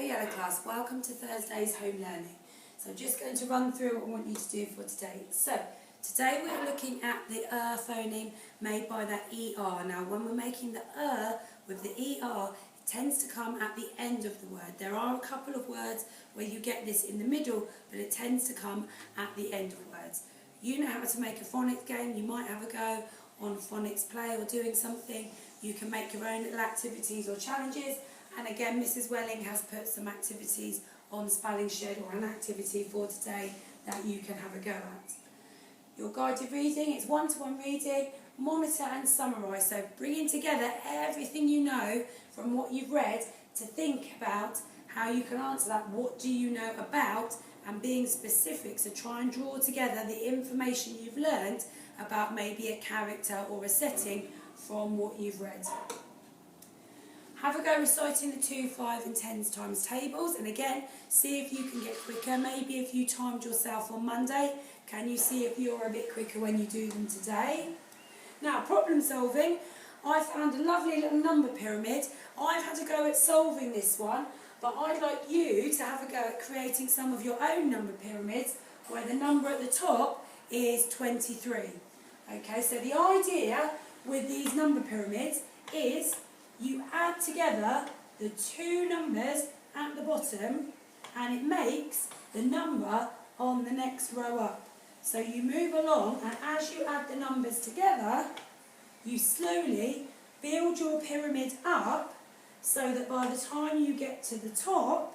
Yellow class, welcome to Thursday's home learning. So I'm just going to run through what I want you to do for today. So today we're looking at the phoneme made by that ER. Now when we're making the with the ER, it tends to come at the end of the word. There are a couple of words where you get this in the middle, but it tends to come at the end of words. You know how to make a phonics game. You might have a go on phonics play or doing something. You can make your own little activities or challenges. And again, Mrs. Welling has put some activities on Spelling Shed, or an activity for today that you can have a go at. Your guided reading, it's one-to-one reading, monitor and summarise. So bringing together everything you know from what you've read to think about how you can answer that. What do you know about? And being specific, so try and draw together the information you've learned about maybe a character or a setting from what you've read. Have a go reciting the 2, 5 and 10s times tables, and again, see if you can get quicker. Maybe if you timed yourself on Monday, can you see if you're a bit quicker when you do them today? Now, problem solving. I found a lovely little number pyramid. I've had a go at solving this one, but I'd like you to have a go at creating some of your own number pyramids where the number at the top is 23. Okay, so the idea with these number pyramids is you add together the two numbers at the bottom and it makes the number on the next row up. So you move along, and as you add the numbers together, you slowly build your pyramid up so that by the time you get to the top,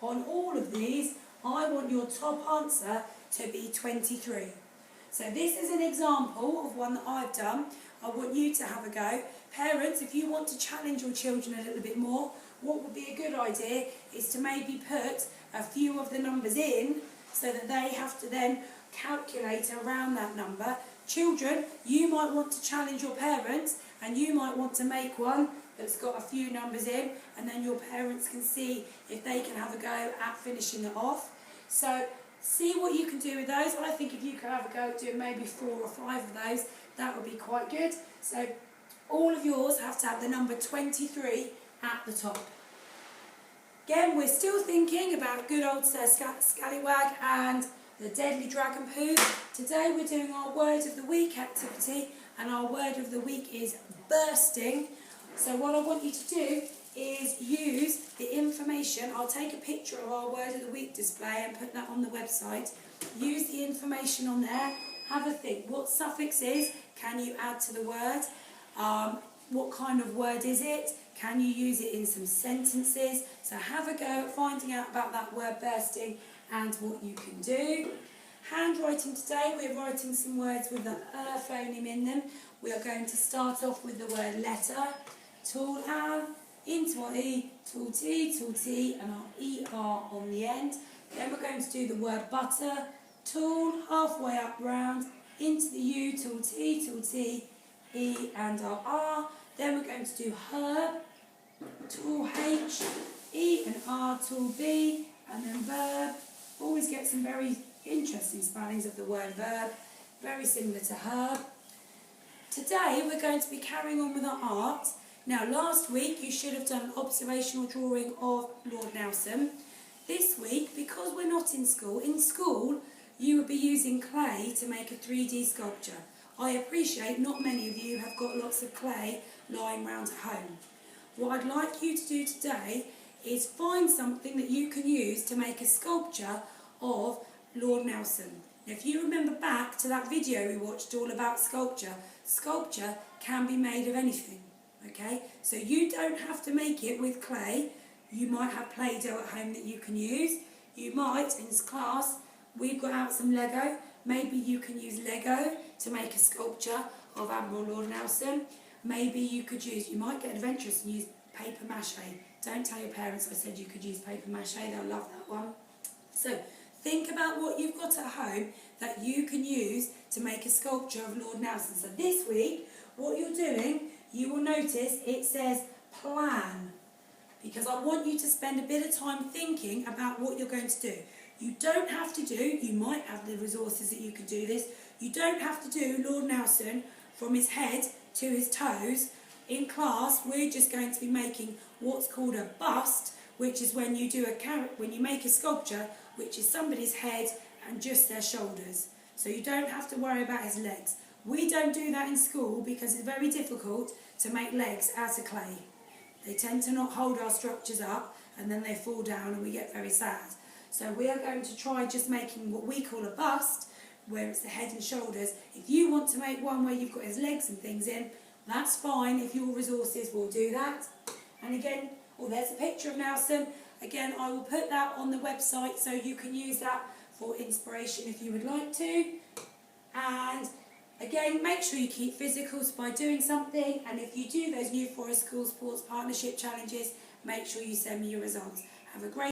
on all of these, I want your top answer to be 23. So this is an example of one that I've done. I want you to have a go. Parents, if you want to challenge your children a little bit more, what would be a good idea is to maybe put a few of the numbers in so that they have to then calculate around that number. Children, you might want to challenge your parents, and you might want to make one that's got a few numbers in, and then your parents can see if they can have a go at finishing it off. So see what you can do with those. I think if you could have a go at doing maybe 4 or 5 of those, that would be quite good. So all of yours have to have the number 23 at the top. Again, we're still thinking about good old Sir Scallywag and the Deadly Dragon Poo. Today we're doing our Word of the Week activity, and our word of the week is bursting. So what I want you to do is use the information. I'll take a picture of our Word of the Week display and put that on the website. Use the information on there. Have a think. What suffixes can you add to the word? What kind of word is it? Can you use it in some sentences? So have a go at finding out about that word bursting and what you can do. Handwriting today, we're writing some words with the phoneme in them. We are going to start off with the word letter. Tall R, into our E, tall T, and our ER on the end. Then we're going to do the word butter. Tall, halfway up round, into the U, tall T, E and our R. Then we're going to do herb, tall H, E and R, tall B, and then verb. Always get some very interesting spellings of the word verb, very similar to herb. Today we're going to be carrying on with our art. Now last week you should have done an observational drawing of Lord Nelson. This week, because we're not in school you would be using clay to make a 3D sculpture. I appreciate not many of you have got lots of clay lying around at home. What I'd like you to do today is find something that you can use to make a sculpture of Lord Nelson. Now, if you remember back to that video we watched all about sculpture, sculpture can be made of anything, okay? So you don't have to make it with clay. You might have Play-Doh at home that you can use. You might, in this class, we've got out some Lego. Maybe you can use Lego to make a sculpture of Admiral Lord Nelson. Maybe you might get adventurous and use paper mache. Don't tell your parents I said you could use paper mache, they'll love that one. So think about what you've got at home that you can use to make a sculpture of Lord Nelson. So this week, what you're doing, you will notice it says plan, because I want you to spend a bit of time thinking about what you're going to do. You don't have to do, you might have the resources that you could do this, you don't have to do Lord Nelson from his head to his toes. In class, we're just going to be making what's called a bust, which is when you do when you make a sculpture, which is somebody's head and just their shoulders. So you don't have to worry about his legs. We don't do that in school because it's very difficult to make legs out of clay. They tend to not hold our structures up, and then they fall down and we get very sad. So we are going to try just making what we call a bust, where it's the head and shoulders. If you want to make one where you've got his legs and things in, that's fine. If your resources will do that. And again, there's a picture of Nelson. Again, I will put that on the website so you can use that for inspiration if you would like to. And again, make sure you keep physicals by doing something. And if you do those New Forest School Sports Partnership Challenges, make sure you send me your results. Have a great